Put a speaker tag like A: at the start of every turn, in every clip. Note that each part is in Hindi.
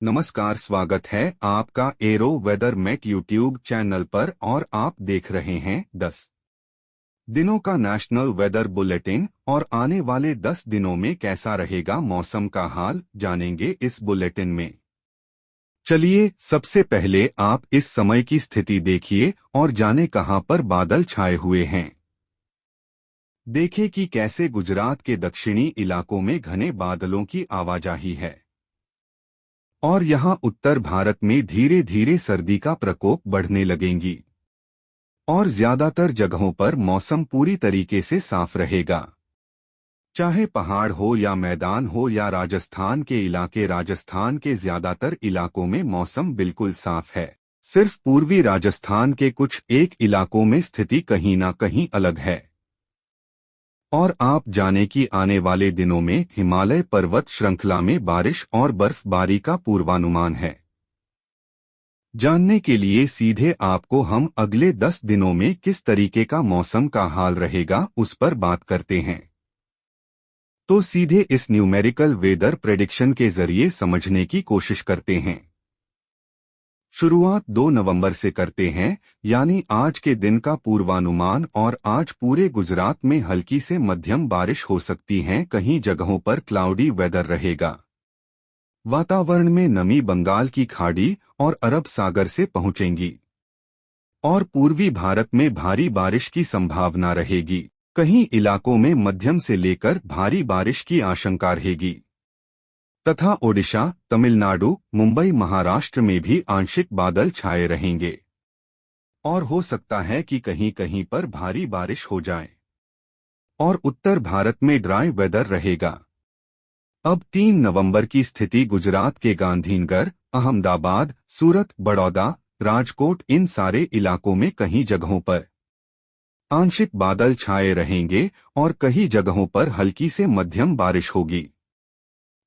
A: नमस्कार, स्वागत है आपका aero weather met YouTube channel पर और आप देख रहे हैं 10 दिनों का नेशनल वेदर बुलेटिन। और आने वाले 10 दिनों में कैसा रहेगा मौसम का हाल जानेंगे इस बुलेटिन में। चलिए सबसे पहले आप इस समय की स्थिति देखिए और जाने कहां पर बादल छाए हुए हैं। देखें कि कैसे गुजरात के दक्षिणी इलाकों में घने बादलों की आवाजाही है और यहां उत्तर भारत में धीरे धीरे सर्दी का प्रकोप बढ़ने लगेंगी और ज्यादातर जगहों पर मौसम पूरी तरीके से साफ रहेगा। चाहे पहाड़ हो या मैदान हो या राजस्थान के इलाके, राजस्थान के ज्यादातर इलाकों में मौसम बिल्कुल साफ है। सिर्फ पूर्वी राजस्थान के कुछ एक इलाकों में स्थिति कहीं ना कहीं अलग है। और आप जाने कि आने वाले दिनों में हिमालय पर्वत श्रृंखला में बारिश और बर्फबारी का पूर्वानुमान है। जानने के लिए सीधे आपको हम अगले 10 दिनों में किस तरीके का मौसम का हाल रहेगा उस पर बात करते हैं। तो सीधे इस न्यूमेरिकल वेदर प्रेडिक्शन के जरिए समझने की कोशिश करते हैं। शुरुआत 2 नवंबर से करते हैं, यानी आज के दिन का पूर्वानुमान। और आज पूरे गुजरात में हल्की से मध्यम बारिश हो सकती है, कहीं जगहों पर क्लाउडी वेदर रहेगा। वातावरण में नमी बंगाल की खाड़ी और अरब सागर से पहुंचेंगी और पूर्वी भारत में भारी बारिश की संभावना रहेगी। कहीं इलाकों में मध्यम से लेकर भारी बारिश की आशंका रहेगी तथा ओडिशा, तमिलनाडु, मुंबई, महाराष्ट्र में भी आंशिक बादल छाए रहेंगे और हो सकता है कि कहीं कहीं पर भारी बारिश हो जाए। और उत्तर भारत में ड्राई वेदर रहेगा। अब 3 नवंबर की स्थिति गुजरात के गांधीनगर, अहमदाबाद, सूरत, बड़ौदा, राजकोट, इन सारे इलाकों में कहीं जगहों पर आंशिक बादल छाए रहेंगे और कई जगहों पर हल्की से मध्यम बारिश होगी।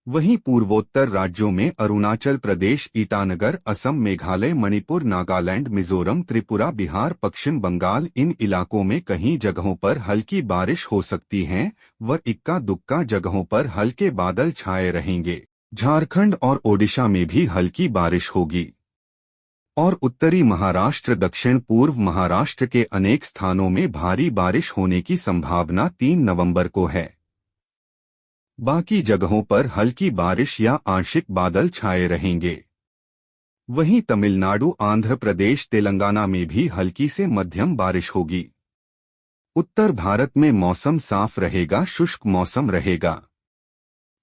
A: वहीं पूर्वोत्तर राज्यों में अरुणाचल प्रदेश, ईटानगर, असम, मेघालय, मणिपुर, नागालैंड, मिजोरम, त्रिपुरा, बिहार, पश्चिम बंगाल, इन इलाकों में कहीं जगहों पर हल्की बारिश हो सकती है व इक्का दुक्का जगहों पर हल्के बादल छाए रहेंगे। झारखंड और ओडिशा में भी हल्की बारिश होगी और उत्तरी महाराष्ट्र, दक्षिण पूर्व महाराष्ट्र के अनेक स्थानों में भारी बारिश होने की संभावना 3 नवंबर को है। बाकी जगहों पर हल्की बारिश या आंशिक बादल छाए रहेंगे। वहीं तमिलनाडु, आंध्र प्रदेश, तेलंगाना में भी हल्की से मध्यम बारिश होगी। उत्तर भारत में मौसम साफ रहेगा, शुष्क मौसम रहेगा।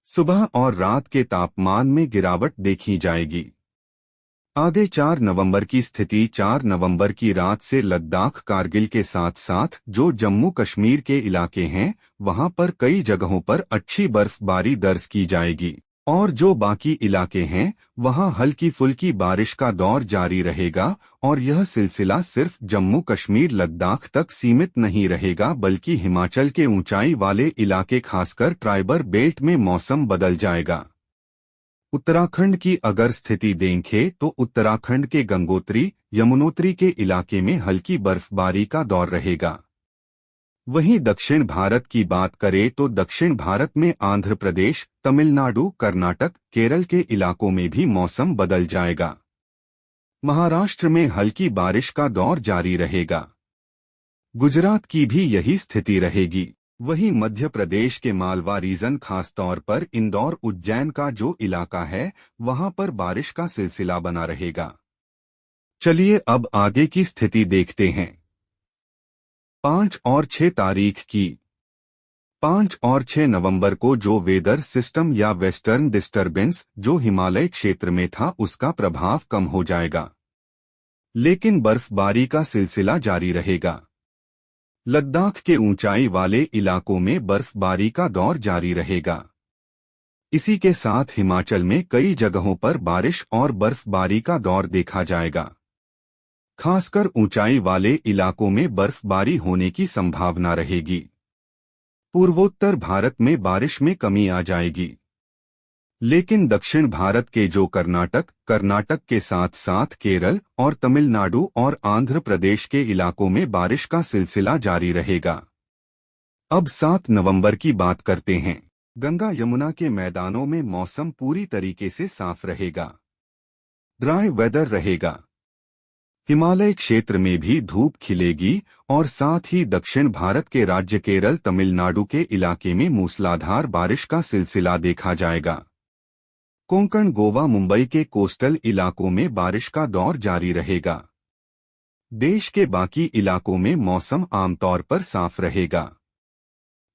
A: सुबह और रात के तापमान में गिरावट देखी जाएगी। आगे 4 नवंबर की स्थिति। 4 नवंबर की रात से लद्दाख, कारगिल के साथ साथ जो जम्मू कश्मीर के इलाके हैं वहां पर कई जगहों पर अच्छी बर्फबारी दर्ज की जाएगी और जो बाकी इलाके हैं वहां हल्की फुल्की बारिश का दौर जारी रहेगा। और यह सिलसिला सिर्फ जम्मू कश्मीर, लद्दाख तक सीमित नहीं रहेगा, बल्कि हिमाचल के ऊंचाई वाले इलाके, खासकर ट्राइबर बेल्ट में मौसम बदल जाएगा। उत्तराखंड की अगर स्थिति देखें तो उत्तराखंड के गंगोत्री, यमुनोत्री के इलाके में हल्की बर्फबारी का दौर रहेगा। वहीं दक्षिण भारत की बात करें तो दक्षिण भारत में आंध्र प्रदेश, तमिलनाडु, कर्नाटक, केरल के इलाकों में भी मौसम बदल जाएगा। महाराष्ट्र में हल्की बारिश का दौर जारी रहेगा। गुजरात की भी यही स्थिति रहेगी। वहीं मध्य प्रदेश के मालवा रीजन, खासतौर पर इंदौर, उज्जैन का जो इलाका है वहां पर बारिश का सिलसिला बना रहेगा। चलिए अब आगे की स्थिति देखते हैं। 5 और 6 तारीख की। 5 और 6 नवंबर को जो वेदर सिस्टम या वेस्टर्न डिस्टर्बेंस जो हिमालय क्षेत्र में था उसका प्रभाव कम हो जाएगा, लेकिन बर्फबारी का सिलसिला जारी रहेगा। लद्दाख के ऊंचाई वाले इलाकों में बर्फबारी का दौर जारी रहेगा। इसी के साथ हिमाचल में कई जगहों पर बारिश और बर्फबारी का दौर देखा जाएगा। खासकर ऊंचाई वाले इलाकों में बर्फबारी होने की संभावना रहेगी। पूर्वोत्तर भारत में बारिश में कमी आ जाएगी, लेकिन दक्षिण भारत के जो कर्नाटक के साथ साथ केरल और तमिलनाडु और आंध्र प्रदेश के इलाकों में बारिश का सिलसिला जारी रहेगा। अब 7 नवंबर की बात करते हैं। गंगा यमुना के मैदानों में मौसम पूरी तरीके से साफ रहेगा। ड्राई वेदर रहेगा। हिमालय क्षेत्र में भी धूप खिलेगी और साथ ही दक्षिण भारत के राज्य केरल तमिलनाडु के इलाके में मूसलाधार बारिश का सिलसिला देखा जाएगा। कोंकण, गोवा, मुंबई के कोस्टल इलाकों में बारिश का दौर जारी रहेगा। देश के बाकी इलाकों में मौसम आमतौर पर साफ रहेगा।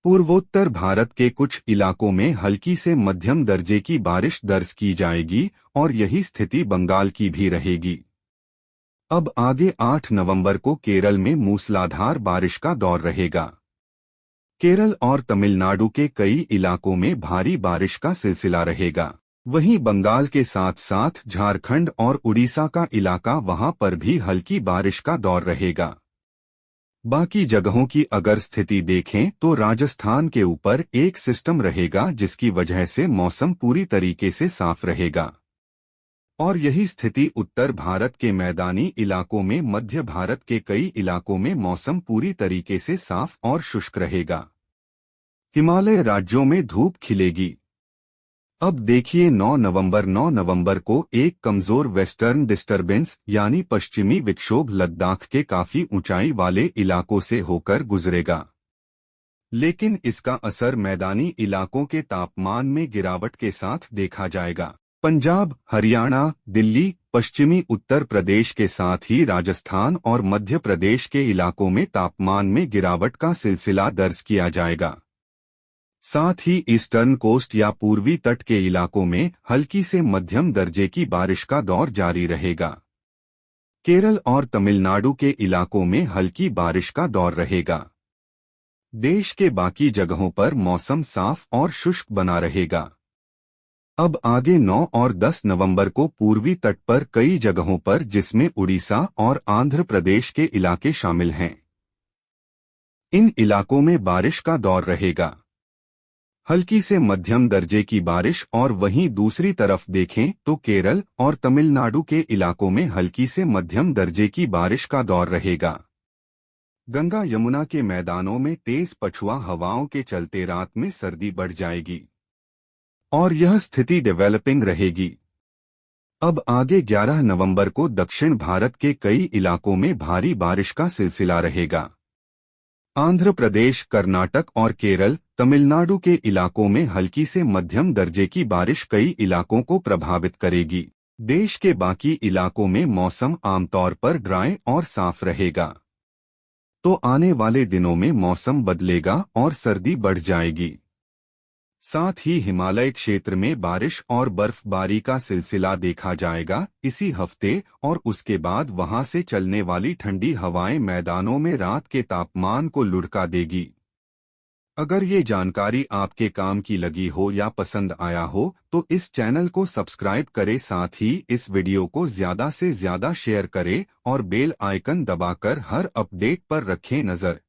A: पूर्वोत्तर भारत के कुछ इलाकों में हल्की से मध्यम दर्जे की बारिश दर्ज की जाएगी और यही स्थिति बंगाल की भी रहेगी। अब आगे 8 नवंबर को केरल में मूसलाधार बारिश का दौर रहेगा। केरल और तमिलनाडु के कई इलाकों में भारी बारिश का सिलसिला रहेगा। वहीं बंगाल के साथ साथ झारखंड और उड़ीसा का इलाका, वहां पर भी हल्की बारिश का दौर रहेगा। बाकी जगहों की अगर स्थिति देखें तो राजस्थान के ऊपर एक सिस्टम रहेगा जिसकी वजह से मौसम पूरी तरीके से साफ रहेगा और यही स्थिति उत्तर भारत के मैदानी इलाकों में, मध्य भारत के कई इलाकों में मौसम पूरी तरीके से साफ और शुष्क रहेगा। हिमालय राज्यों में धूप खिलेगी। अब देखिए 9 नवंबर को एक कमजोर वेस्टर्न डिस्टरबेंस यानी पश्चिमी विक्षोभ लद्दाख के काफी ऊंचाई वाले इलाकों से होकर गुजरेगा, लेकिन इसका असर मैदानी इलाकों के तापमान में गिरावट के साथ देखा जाएगा। पंजाब, हरियाणा, दिल्ली, पश्चिमी उत्तर प्रदेश के साथ ही राजस्थान और मध्य प्रदेश के इलाकों में तापमान में गिरावट का सिलसिला दर्ज किया जाएगा। साथ ही ईस्टर्न कोस्ट या पूर्वी तट के इलाकों में हल्की से मध्यम दर्जे की बारिश का दौर जारी रहेगा। केरल और तमिलनाडु के इलाकों में हल्की बारिश का दौर रहेगा। देश के बाकी जगहों पर मौसम साफ और शुष्क बना रहेगा। अब आगे 9 और 10 नवंबर को पूर्वी तट पर कई जगहों पर, जिसमें उड़ीसा और आंध्र प्रदेश के इलाके शामिल हैं, इन इलाकों में बारिश का दौर रहेगा। हल्की से मध्यम दर्जे की बारिश, और वहीं दूसरी तरफ देखें तो केरल और तमिलनाडु के इलाकों में हल्की से मध्यम दर्जे की बारिश का दौर रहेगा। गंगा यमुना के मैदानों में तेज पछुआ हवाओं के चलते रात में सर्दी बढ़ जाएगी और यह स्थिति डेवलपिंग रहेगी। अब आगे 11 नवंबर को दक्षिण भारत के कई इलाकों में भारी बारिश का सिलसिला रहेगा। आंध्र प्रदेश, कर्नाटक और केरल, तमिलनाडु के इलाकों में हल्की से मध्यम दर्जे की बारिश कई इलाकों को प्रभावित करेगी। देश के बाकी इलाकों में मौसम आमतौर पर ड्राई और साफ रहेगा। तो आने वाले दिनों में मौसम बदलेगा और सर्दी बढ़ जाएगी। साथ ही हिमालय क्षेत्र में बारिश और बर्फबारी का सिलसिला देखा जाएगा इसी हफ्ते, और उसके बाद वहां से चलने वाली ठंडी हवाएं मैदानों में रात के तापमान को लुढ़का देगी। अगर ये जानकारी आपके काम की लगी हो या पसंद आया हो तो इस चैनल को सब्सक्राइब करें, साथ ही इस वीडियो को ज्यादा से ज्यादा शेयर करें और बेल आइकन दबाकर हर अपडेट पर रखें नजर।